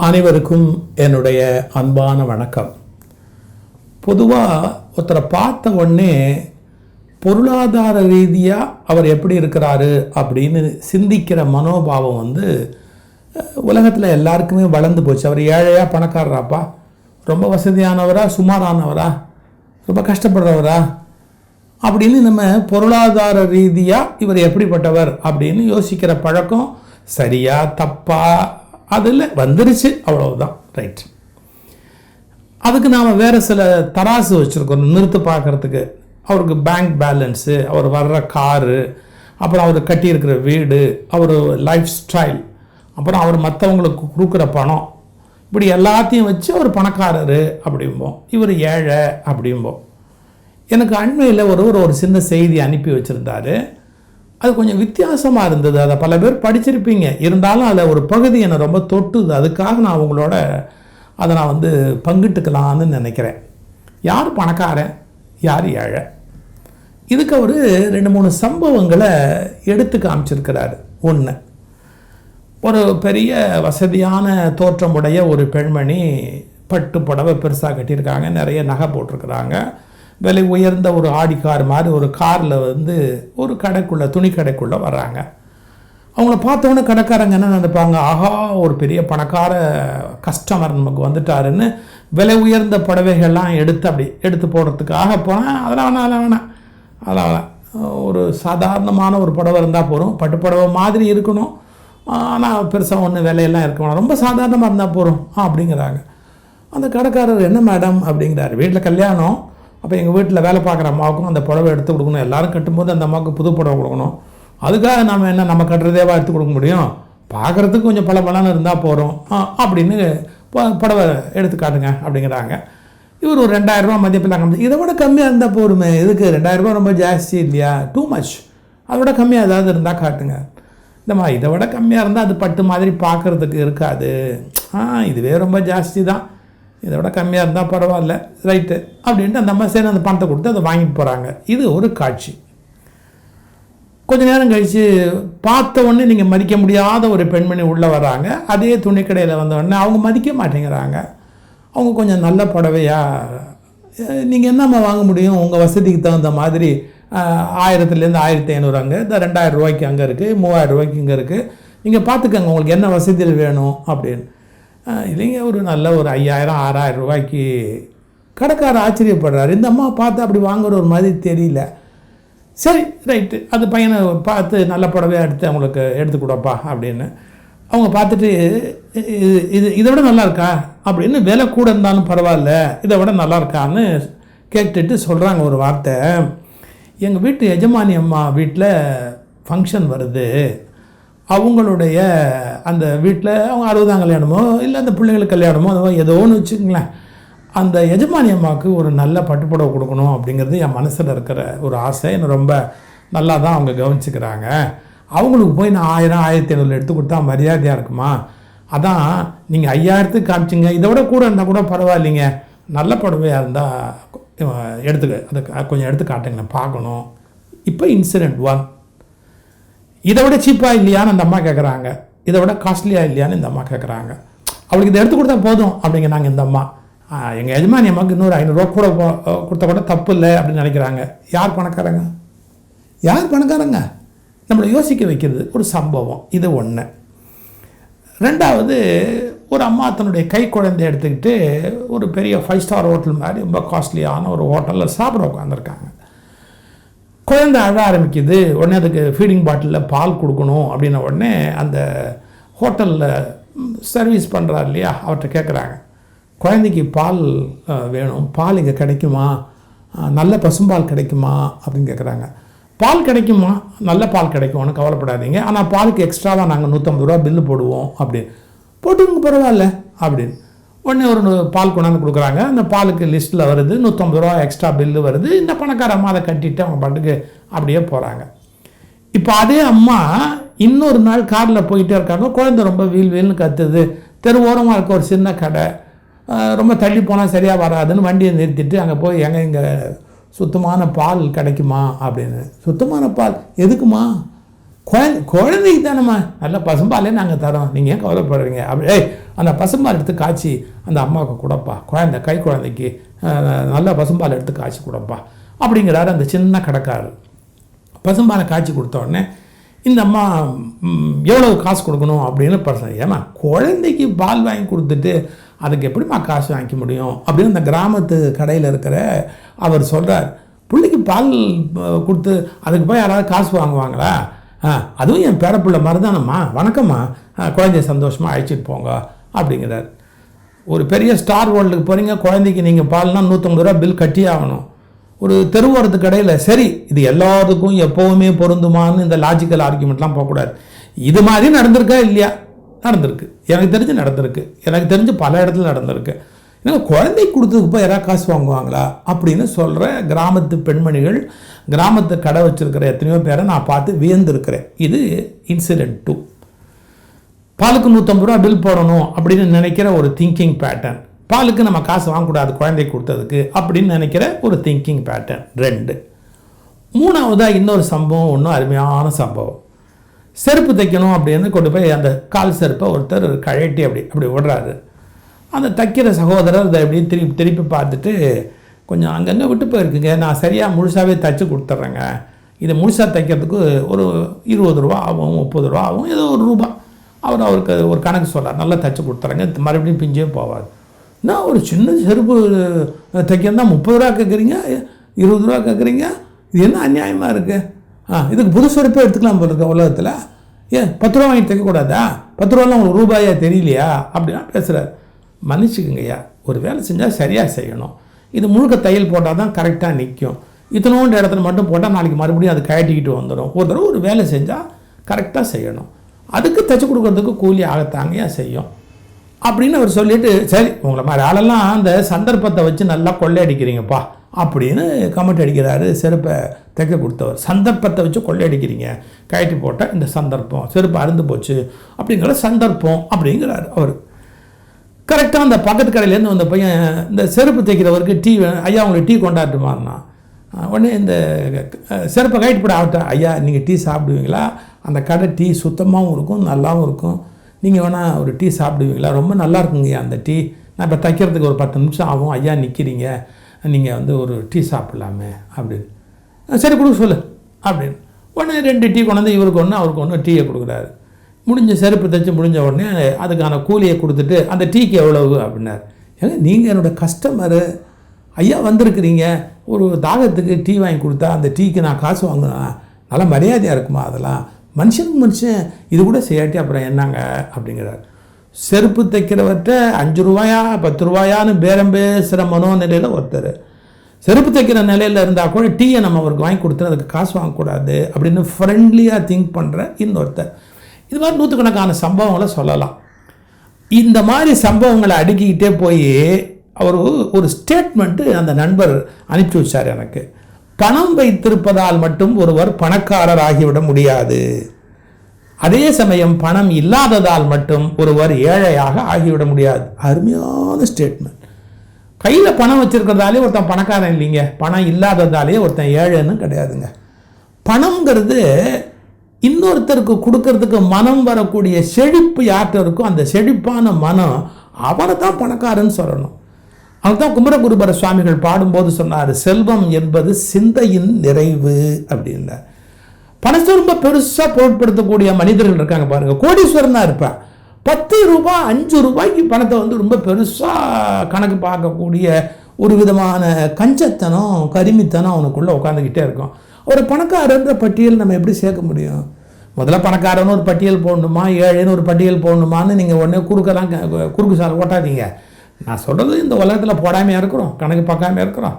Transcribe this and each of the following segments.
அனைவருக்கும் என்னுடைய அன்பான வணக்கம். பொதுவாக ஒருத்தரை பார்த்த உடனே பொருளாதார ரீதியாக அவர் எப்படி இருக்கிறாரு அப்படின்னு சிந்திக்கிற மனோபாவம் உலகத்தில் எல்லாருக்குமே வளர்ந்து போச்சு. அவர் ஏழையா பணக்காரராப்பா, ரொம்ப வசதியானவரா, சுமாரானவரா, ரொம்ப கஷ்டப்படுறவரா அப்படின்னு நம்ம பொருளாதார ரீதியாக இவர் எப்படிப்பட்டவர் அப்படின்னு யோசிக்கிற பழக்கம் சரியா தப்பா அதில் வந்துருச்சு, அவ்வளவுதான். ரைட். அதுக்கு நாம் வேறு சில தராசு வச்சுருக்கோம் நிறுத்து பார்க்குறதுக்கு. அவருக்கு பேங்க் பேலன்ஸு, அவர் வர்ற காரு, அப்புறம் அவர் கட்டியிருக்கிற வீடு, அவர் லைஃப் ஸ்டைல், அப்புறம் அவர் மற்றவங்களுக்கு கொடுக்குற பணம், இப்படி எல்லாத்தையும் வச்சு அவர் பணக்காரர் அப்படிம்போம், இவர் ஏழை அப்படிம்போம். எனக்கு அண்மையில் ஒரு சின்ன செய்தி அனுப்பி வச்சுருந்தாரு. அது கொஞ்சம் வித்தியாசமாக இருந்தது. அதை பல பேர் படிச்சிருப்பீங்க. இருந்தாலும் அதில் ஒரு பகுதி என்னை ரொம்ப தொட்டுது. அதுக்காக நான் உங்களோட அதை நான் பங்கிட்டுக்கலான்னு நினைக்கிறேன். யார் பணக்காரன், யார் ஏழை, இதுக்கு அவர் 2-3 சம்பவங்களை எடுத்து காமிச்சிருக்கிறாரு. ஒன்று, ஒரு பெரிய வசதியான தோற்றமுடைய ஒரு பெண்மணி பட்டு புடவை பெருசாக கட்டியிருக்காங்க, நிறைய நகை போட்டிருக்கிறாங்க, விலை உயர்ந்த ஒரு ஆடி கார் மாதிரி ஒரு காரில் ஒரு கடைக்குள்ளே, துணி கடைக்குள்ளே வர்றாங்க. அவங்கள பார்த்தோன்னே கடைக்காரங்க என்ன நினைப்பாங்க, ஆஹா ஒரு பெரிய பணக்கார கஸ்டமர் நமக்கு வந்துட்டாருன்னு விலை உயர்ந்த புடவைகள்லாம் எடுத்து போடுறதுக்காக போனால் அதெல்லாம் ஒரு சாதாரணமான ஒரு புடவை இருந்தால் போகிறோம், பட்டு புடவை மாதிரி இருக்கணும், ஆனால் பெருசாக ஒன்று விலையெல்லாம் இருக்கணும், ரொம்ப சாதாரணமாக இருந்தால் போகிறோம் அப்படிங்கிறாங்க. அந்த கடைக்காரர் என்ன மேடம் அப்படிங்கிறாரு, வீட்டில் கல்யாணம், அப்போ எங்கள் வீட்டில் வேலை பார்க்குற அம்மாவுக்கும் அந்த புடவை எடுத்து கொடுக்கணும், எல்லோரும் கட்டும்போது அந்த அம்மாவுக்கு புது புடவை கொடுக்கணும், அதுக்காக நம்ம கட்டுறதேவா எடுத்து கொடுக்க முடியும், பார்க்குறதுக்கு கொஞ்சம் பலன்னு இருந்தால் போகிறோம் அப்படின்னு புடவை எடுத்து காட்டுங்க அப்படிங்கிறாங்க. இவர் ஒரு 2000 ரூபா மதிப்பில் காமிச்சு, இதை விட கம்மியாக இருந்தால் போருமே, இதுக்கு 2000 ரூபா ரொம்ப ஜாஸ்தி இல்லையா, டூ மச், அதை விட கம்மியாக ஏதாவது இருந்தால் காட்டுங்க. இந்தம்மா இதை விட கம்மியாக இருந்தால் அது பட்டு மாதிரி பார்க்குறதுக்கு இருக்காது, இதுவே ரொம்ப ஜாஸ்தி தான், இதை விட கம்மியாக இருந்தால் பரவாயில்ல, ரைட்டு அப்படின்ட்டு அந்த அம்மா சரி அந்த பணத்தை கொடுத்து அதை வாங்கிட்டு போகிறாங்க. இது ஒரு காட்சி. கொஞ்ச நேரம் கழித்து பார்த்த உடனே நீங்கள் மதிக்க முடியாத ஒரு பெண்மணி உள்ளே வராங்க. அதே துணிக்கடையில் வந்த உடனே அவங்க மதிக்க மாட்டேங்கிறாங்க. அவங்க கொஞ்சம் நல்ல புடவையாக, நீங்கள் என்னம்மா வாங்க முடியும், உங்கள் வசதிக்கு தகுந்த மாதிரி 1000லேருந்து 1500 அங்கே, இந்த 2000 ரூபாய்க்கு அங்கே இருக்குது, 3000 ரூபாய்க்கு இங்கே இருக்குது, நீங்கள் பார்த்துக்கங்க உங்களுக்கு என்ன வசதிகள் வேணும் அப்படின்னு. இல்லைங்க ஒரு நல்ல ஒரு 5000 6000 ரூபாய்க்கு. கடைக்காரர் ஆச்சரியப்படுறாரு, இந்த அம்மா பார்த்து அப்படி வாங்குற ஒரு மாதிரி தெரியல. சரி ரைட்டு, அது பையனை பார்த்து நல்ல புடவையாக அவங்களுக்கு எடுத்து கொடுப்பா அப்படின்னு. அவங்க பார்த்துட்டு இதை விட நல்லா இருக்கா அப்படின்னு, விலை கூட இருந்தாலும் பரவாயில்ல, இதை விட நல்லா இருக்கான்னு கேட்டுட்டு சொல்கிறாங்க ஒரு வார்த்தை, எங்கள் வீட்டு எஜமானி அம்மா வீட்டில் ஃபங்க்ஷன் வருது, அவங்களுடைய அந்த வீட்டில் அவங்க 60ஆம் கல்யாணமோ இல்லை அந்த பிள்ளைங்களுக்கு கல்யாணமோ ஏதோ ஒன்று வச்சுக்கங்களேன், அந்த எஜமானி அம்மாவுக்கு ஒரு நல்ல பட்டுப்புடவை கொடுக்கணும் அப்படிங்கிறது என் மனசில் இருக்கிற ஒரு ஆசை. என்னை ரொம்ப நல்லா தான் அவங்க கவனிச்சுக்கிறாங்க, அவங்களுக்கு போய் நான் 1000 1500 எடுத்து கொடுத்தா மரியாதையாக இருக்குமா, அதான் நீங்கள் 5000த்துக்கு காமிச்சிங்க, இதை விட கூட இருந்தால் கூட பரவாயில்லைங்க, நல்ல புடவையாக இருந்தால் அதை கொஞ்சம் எடுத்து காட்டுங்க பார்க்கணும். இப்போ இன்சிடெண்ட் 1, இதை விட சீப்பாக இல்லையான்னு அந்த அம்மா கேட்குறாங்க, இதை விட காஸ்ட்லியாக இல்லையான்னு இந்த அம்மா கேட்குறாங்க. அவளுக்கு இதை எடுத்து கொடுத்தா போதும் அப்படிங்கிறாங்க இந்த அம்மா. எங்கள் எஜமானி அம்மாவுக்கு இன்னொரு 500 ரூபா கூட கொடுத்தா கூட தப்பு இல்லை அப்படின்னு நினைக்கிறாங்க. யார் பணக்காரங்க, யார் பணக்காரங்க, நம்மளை யோசிக்க வைக்கிறது ஒரு சம்பவம். இது ஒன்று. ரெண்டாவது, ஒரு அம்மா தன்னுடைய கை குழந்தைய எடுத்துக்கிட்டு ஒரு பெரிய 5 ஸ்டார் ஹோட்டல் மாதிரி ரொம்ப காஸ்ட்லியான ஒரு ஹோட்டலில் சாப்பிட உட்காந்துருக்காங்க. குழந்தை அழ ஆரம்பிக்குது. உடனே அதுக்கு ஃபீடிங் பாட்டிலில் பால் கொடுக்கணும் அப்படின்ன உடனே அந்த ஹோட்டலில் சர்வீஸ் பண்ணுறாரு இல்லையா, அவர்கிட்ட கேட்குறாங்க, குழந்தைக்கு பால் வேணும், பால் இங்கே கிடைக்குமா, நல்ல பசும்பால் கிடைக்குமா அப்படின்னு கேட்குறாங்க. பால் கிடைக்குமா, நல்ல பால் கிடைக்கும்னு கவலைப்படாதீங்க, ஆனால் பாலுக்கு எக்ஸ்ட்ராவாக நாங்கள் 150 ரூபா பில்லு போடுவோம் அப்படின்னு. போட்டுங்க பரவாயில்ல அப்படின்னு. உடனே ஒரு பால் கொண்டாந்து கொடுக்குறாங்க. அந்த பாலுக்கு லிஸ்ட்டில் வருது 150 ரூபா எக்ஸ்ட்ரா பில்லு வருது. இந்த பணக்கார அம்மா அதை கட்டிட்டு அவங்க பாட்டுக்கு அப்படியே போகிறாங்க. இப்போ அதே அம்மா இன்னொரு நாள் காரில் போயிட்டே இருக்காங்க. குழந்தை ரொம்ப வீல்னு கத்துது. தெரு ஓரமாக இருக்க ஒரு சின்ன கடை, ரொம்ப தள்ளி போனால் சரியாக வராதுன்னு வண்டியை நிறுத்திட்டு அங்கே போய் இங்கே சுத்தமான பால் கிடைக்குமா அப்படின்னு. சுத்தமான பால் எதுக்குமா, குழந்தைக்கு தானம்மா நல்ல பசும்பாலே நாங்கள் தரோம், நீங்கள் ஏன் கவலைப்படுறீங்க அப்படி அந்த பசும்பால் எடுத்து காய்ச்சி அந்த அம்மாவுக்கு கொடுப்பா, கை குழந்தைக்கு நல்ல பசும்பால் எடுத்து காய்ச்சி கொடுப்பா அப்படிங்கிறாரு அந்த சின்ன கடைக்காரர். பசும்பாலை காய்ச்சி கொடுத்த உடனே இந்த அம்மா எவ்வளோ காசு கொடுக்கணும் அப்படின்னு பிரச்சனை. ஏமா குழந்தைக்கு பால் வாங்கி கொடுத்துட்டு அதுக்கு எப்படிம்மா காசு வாங்கிக்க முடியும் அப்படின்னு அந்த கிராமத்து கடையில் இருக்கிற அவர் சொல்கிறார். பிள்ளைக்கு பால் கொடுத்து அதுக்கு போய் யாராவது காசு வாங்குவாங்களா? அதுவும் என் பேரப்பிள்ளை மாதிரி தானம்மா, வணக்கம்மா, குழந்தைய சந்தோஷமாக அழைச்சிட்டு போங்க அப்படிங்கிறார். ஒரு பெரிய ஸ்டார் ஹோட்டலுக்கு போகிறீங்க, குழந்தைக்கு நீங்கள் பால்னா 150 ரூபா பில் கட்டி ஆகணும். ஒரு தெருவோரத்து கடையில் சரி இது எல்லாத்துக்கும் எப்போவுமே பொருந்துமான்னு இந்த லாஜிக்கல் ஆர்குமெண்ட்லாம் போகக்கூடாது. இது மாதிரி நடந்திருக்கா இல்லையா? நடந்திருக்கு, எனக்கு தெரிஞ்சு நடந்திருக்கு, எனக்கு தெரிஞ்சு பல இடத்துல நடந்திருக்கு. ஏன்னா குழந்தை கொடுத்ததுக்கு போய் யாராவது காசு வாங்குவாங்களா அப்படின்னு சொல்கிற கிராமத்து பெண்மணிகள், கிராமத்து கடை வச்சுருக்கிற எத்தனையோ பேரை நான் பார்த்து வியந்திருக்கிறேன். இது இன்சிடென்ட் 2. பாலுக்கு 150 ரூபா பில் போடணும் அப்படின்னு நினைக்கிற ஒரு திங்கிங் பேட்டர்ன், பாலுக்கு நம்ம காசு வாங்கக்கூடாது குழந்தை கொடுத்ததுக்கு அப்படின்னு நினைக்கிற ஒரு திங்கிங் பேட்டர்ன் 2. மூணாவதாக இன்னொரு சம்பவம், ஒன்றும் அருமையான சம்பவம். செருப்பு தைக்கணும் அப்படின்னு கொண்டு போய் அந்த கால் செருப்பை ஒருத்தர் கழட்டி அப்படி விடுறாரு. அந்த தைக்கிற சகோதரர் அதை எப்படி திருப்பி பார்த்துட்டு, கொஞ்சம் அங்கங்கே விட்டு போயிருக்குங்க, நான் சரியாக முழுசாகவே தைச்சி கொடுத்துட்றேங்க, இதை முழுசாக தைக்கிறதுக்கு ஒரு 20 ரூபா ஆகும், 30 ரூபா ஆகும், ஏதோ ஒரு ரூபா அவருக்கு ஒரு கணக்கு சொல்கிறார், நல்லா தைச்சி கொடுத்துட்றேங்க, மறுபடியும் பிஞ்சே போவாது. நான் ஒரு சின்ன செருப்பு தைக்கிறதா 30 ரூபா கேட்குறீங்க, 20 ரூபா கேட்குறீங்க, இது என்ன அநியாயமாக இருக்குது? இதுக்கு புது செருப்பே எடுத்துக்கலாம் போல இருக்க உலகத்தில், ஏன் 10 ரூபா வாங்கி தைக்கக்கூடாதா? 10 ரூபாலாம் உங்களுக்கு ரூபாயா தெரியலையா அப்படின்னா பேசுகிறார். மன்னிச்சுக்குங்கய்யா, ஒரு வேலை செஞ்சால் சரியாக செய்யணும், இது முழுக்க தையல் போட்டால் தான் கரெக்டாக நிற்கும், இத்தனோண்டு இடத்துல மட்டும் போட்டால் நாளைக்கு மறுபடியும் அது கழட்டிக்கிட்டு வந்துடும். ஒரு தடவை ஒரு வேலை செஞ்சால் கரெக்டாக செய்யணும், அதுக்கு தைச்சி கொடுக்கறதுக்கு கூலி ஆகத்தாங்கயா செய்யும் அப்படின்னு அவர் சொல்லிட்டு, சரி உங்களை மாதிரி ஆளெல்லாம் அந்த சந்தர்ப்பத்தை வச்சு நல்லா கொள்ளையடிக்கிறீங்கப்பா அப்படின்னு கமெண்ட் அடிக்கிறாரு செருப்பை தைக்க கொடுத்தவர். சந்தர்ப்பத்தை வச்சு கொள்ளையடிக்கிறீங்க, கழட்டி போட்டால் இந்த சந்தர்ப்பம், செருப்பு அருந்து போச்சு அப்படிங்கிற சந்தர்ப்பம் அப்படிங்கிறாரு அவர். கரெக்டாக அந்த பக்கத்து கடையிலேருந்து வந்த பையன் இந்த செருப்பு தைக்கிறவருக்கு டீ, ஐயா உங்களுக்கு டீ கொண்டாட்டுமான்னா, உடனே இந்த செருப்பை கழட்டி போட ஆகட்டும், ஐயா நீங்கள் டீ சாப்பிடுவீங்களா? அந்த கடை டீ சுத்தமாகவும் இருக்கும், நல்லாவும் இருக்கும், நீங்கள் வேணால் ஒரு டீ சாப்பிடுவீங்களா? ரொம்ப நல்லா இருக்குங்கய்யா அந்த டீ, நான் இப்போ தைக்கிறதுக்கு ஒரு 10 நிமிஷம் ஆகும், ஐயா நிற்கிறீங்க, நீங்கள் ஒரு டீ சாப்பிட்லாமே அப்படின்னு. சரி கொடுக்க சொல்லு அப்படின்னு. உடனே 2 டீ கொண்டாந்து இவருக்கு ஒன்று அவருக்கு ஒன்று டீயை கொடுக்குறாரு. முடிஞ்ச செருப்பு தைச்சி முடிஞ்ச உடனே அதுக்கான கூலியை கொடுத்துட்டு அந்த டீக்கு எவ்வளவு அப்படின்னார். ஏங்க நீங்கள் என்னோடய கஸ்டமரு ஐயா, வந்திருக்கிறீங்க, ஒரு தாகத்துக்கு டீ வாங்கி கொடுத்தா அந்த டீக்கு நான் காசு வாங்கினேன், நல்லா மரியாதையாக இருக்குமா? அதெல்லாம் மனுஷனுக்கு மனுஷன் இது கூட செய்யாட்டி அப்புறம் என்னங்க அப்படிங்கிறார். செருப்பு தைக்கிறவர்கிட்ட 5 ரூபாயா 10 ரூபாயான்னு பேரம் பேசுகிற மனோநிலையில் ஒருத்தர், செருப்பு தைக்கிற நிலையில் இருந்தால் கூட டீயை நம்ம அவருக்கு வாங்கி கொடுத்து அதுக்கு காசு வாங்கக்கூடாது அப்படின்னு ஃப்ரெண்ட்லியாக திங்க் பண்ணுற இன்னொருத்தர். இது மாதிரி 100கணக்கான சம்பவங்களை சொல்லலாம். இந்த மாதிரி சம்பவங்களை அடுக்கிக்கிட்டே போய் அவர் ஒரு ஸ்டேட்மெண்ட்டு அந்த நண்பர் அனுப்பிச்சி வச்சார் எனக்கு. பணம் வைத்திருப்பதால் மட்டும் ஒருவர் பணக்காரர் ஆகிவிட முடியாது, அதே சமயம் பணம் இல்லாததால் மட்டும் ஒருவர் ஏழையாக ஆகிவிட முடியாது. அருமையான ஸ்டேட்மெண்ட். கையில் பணம் வச்சிருக்கிறதாலே ஒருத்தன் பணக்காரன் இல்லைங்க, பணம் இல்லாததாலே ஒருத்தன் ஏழைன்னு கிடையாதுங்க. பணம்ங்கிறது இன்னொருத்தருக்கு கொடுக்கறதுக்கு மனம் வரக்கூடிய செழிப்பு யார்கிட்ட இருக்கும், அந்த செழிப்பான மனம் அவரை தான் பணக்காரன்னு சொல்லணும். அதுதான் குமரகுருபர சுவாமிகள் பாடும்போது சொன்னார், செல்வம் என்பது சிந்தையின் நிறைவு அப்படின்னார். பணத்தை ரொம்ப பெருசாக பொருட்படுத்தக்கூடிய மனிதர்கள் இருக்காங்க பாருங்க, கோடீஸ்வரனாக இருப்பேன், 10 ரூபாய் 5 ரூபாய்க்கு பணத்தை ரொம்ப பெருசாக கணக்கு பார்க்கக்கூடிய ஒரு விதமான கஞ்சத்தனம் கரிமித்தனம் அவனுக்குள்ளே உட்காந்துக்கிட்டே இருக்கும். ஒரு பணக்காரன்ற பட்டியல் நம்ம எப்படி சேர்க்க முடியும்? முதல்ல பணக்காரன்னு ஒரு பட்டியல் போடணுமா, ஏழைன்னு ஒரு பட்டியல் போடணுமான்னு நீங்கள் உடனே குறுக்கு சாலை ஓட்டாதீங்க. நான் சொல்கிறது இந்த உலகத்தில் போடாமையாக இருக்கிறோம், கணக்கு பார்க்காம இருக்கிறோம்.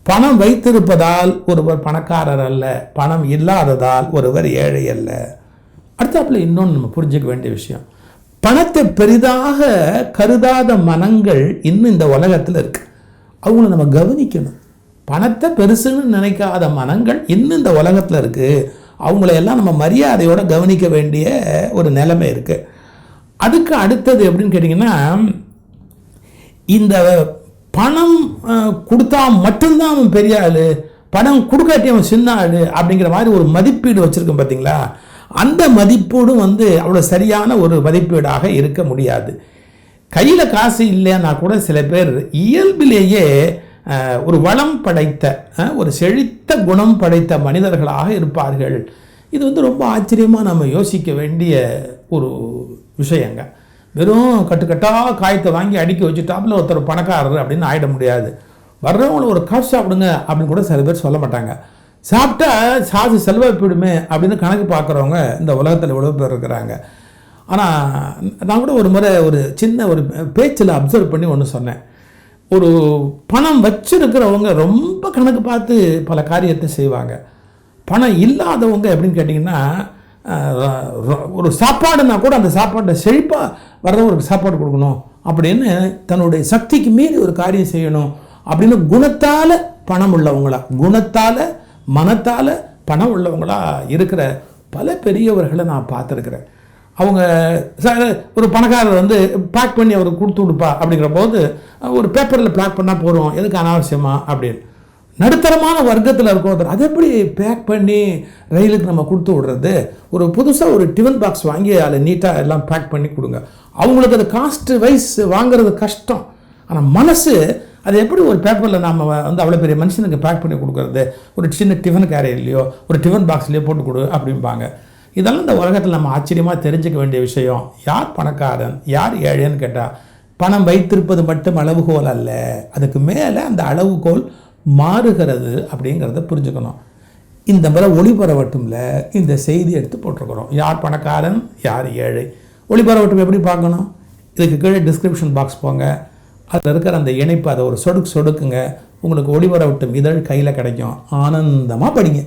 பணம் வைத்திருப்பதால் ஒருவர் பணக்காரர் அல்ல, பணம் இல்லாததால் ஒருவர் ஏழை அல்ல. அடுத்தாப்புல இன்னொன்று நம்ம புரிஞ்சுக்க வேண்டிய விஷயம், பணத்தை பெரிதாக கருதாத மனங்கள் இன்னும் இந்த உலகத்தில் இருக்கு, அவங்கள நம்ம கவனிக்கணும். பணத்தை பெருசுன்னு நினைக்காத மனங்கள் இன்னும் இந்த உலகத்தில் இருக்குது, அவங்களையெல்லாம் நம்ம மரியாதையோடு கவனிக்க வேண்டிய ஒரு நிலைமை இருக்குது. அதுக்கு அடுத்தது எப்படின்னு கேட்டிங்கன்னா, இந்த பணம் கொடுத்தா மட்டும்தான் அவன் பெரிய ஆள், பணம் கொடுக்காட்டி அவன் சின்ன ஆள் அப்படிங்கிற மாதிரி ஒரு மதிப்பீடு வச்சுருக்கோம் பார்த்தீங்களா, அந்த மதிப்பீடும் அவ்வளோ சரியான ஒரு மதிப்பீடாக இருக்க முடியாது. கையில் காசு இல்லைன்னா கூட சில பேர் இயல்பிலேயே ஒரு வளம் படைத்த ஒரு செழித்த குணம் படைத்த மனிதர்களாக இருப்பார்கள். இது ரொம்ப ஆச்சரியமாக நம்ம யோசிக்க வேண்டிய ஒரு விஷயங்க. வெறும் கட்டுக்கட்டாக காயத்தை வாங்கி அடுக்கி வச்சுட்டாப்புல ஒருத்தர் பணக்காரர் அப்படின்னு ஆகிட முடியாது. வர்றவங்களை ஒரு காசு சாப்பிடுங்க அப்படின்னு கூட சில பேர் சொல்ல மாட்டாங்க. சாப்பிட்டா சாசு செலவாக போயிடுமே அப்படின்னு கணக்கு பார்க்குறவங்க இந்த உலகத்தில் எவ்வளோ பேர் இருக்கிறாங்க. ஆனால் நான் கூட ஒரு முறை ஒரு சின்ன ஒரு பேச்சில் அப்சர்வ் பண்ணி ஒன்று சொன்னேன். ஒரு பணம் வச்சிருக்கிறவங்க ரொம்ப கணக்கு பார்த்து பல காரியத்தை செய்வாங்க. பணம் இல்லாதவங்க எப்படின்னு கேட்டிங்கன்னா, ஒரு சாப்பாடுனா கூட அந்த சாப்பாட்டை செழிப்பாக வர்றவங்களுக்கு சாப்பாடு கொடுக்கணும் அப்படின்னு தன்னுடைய சக்திக்கு மீறி ஒரு காரியம் செய்யணும் அப்படின்னு குணத்தால் பணம் உள்ளவங்களா, குணத்தால் மனத்தால் பணம் உள்ளவங்களா இருக்கிற பல பெரியவர்களை நான் பார்த்துருக்குறேன். அவங்க ஒரு பணக்காரர் பேக் பண்ணி அவருக்கு கொடுத்து விடுப்பா அப்படிங்கிற போது ஒரு பேப்பரில் பேக் பண்ணால் போகிறோம், எதுக்கு அனாவசியமா அப்படின்னு. நடுத்தரமான வர்க்கத்தில் இருக்கோம், அதை எப்படி பேக் பண்ணி ரயிலுக்கு நம்ம கொடுத்து விடுறது? ஒரு புதுசாக ஒரு டிஃபன் பாக்ஸ் வாங்கி அதில் நீட்டாக எல்லாம் பேக் பண்ணி கொடுங்க. அவங்களுக்கு அது காஸ்ட் வைஸ் வாங்குறது கஷ்டம். ஆனால் மனசு அது எப்படி ஒரு பேப்பரில் நாம் அவ்வளோ பெரிய மனுஷனுக்கு பேக் பண்ணி கொடுக்குறது? ஒரு சின்ன டிஃபன் கேரியர்லையோ ஒரு டிஃபன் பாக்ஸ்லையோ போட்டு கொடு அப்படிம்பாங்க. இதெல்லாம் இந்த உலகத்தில் நம்ம ஆச்சரியமாக தெரிஞ்சுக்க வேண்டிய விஷயம். யார் பணக்காரன் யார் ஏழைன்னு கேட்டால், பணம் வைத்திருப்பது மட்டும் அளவுகோல் அல்ல, அதுக்கு மேலே அந்த அளவுகோல் மாறுகிறது அப்படிங்கிறத புரிஞ்சுக்கணும். இந்த முறை ஒளிபரவட்டும்ல இந்த செய்தி எடுத்து போட்டிருக்கிறோம். யார் பணக்காரன் யார் ஏழை. ஒளிபரவட்டும் எப்படி பார்க்கணும்? இதுக்கு கீழே டிஸ்கிரிப்ஷன் பாக்ஸ் போங்க, அதில் இருக்கிற அந்த இணைப்பு அதை ஒரு சொடுக்குங்க, உங்களுக்கு ஒளிபரவட்டும் இதழ் கையில் கிடைக்கும். ஆனந்தமாக படிங்க.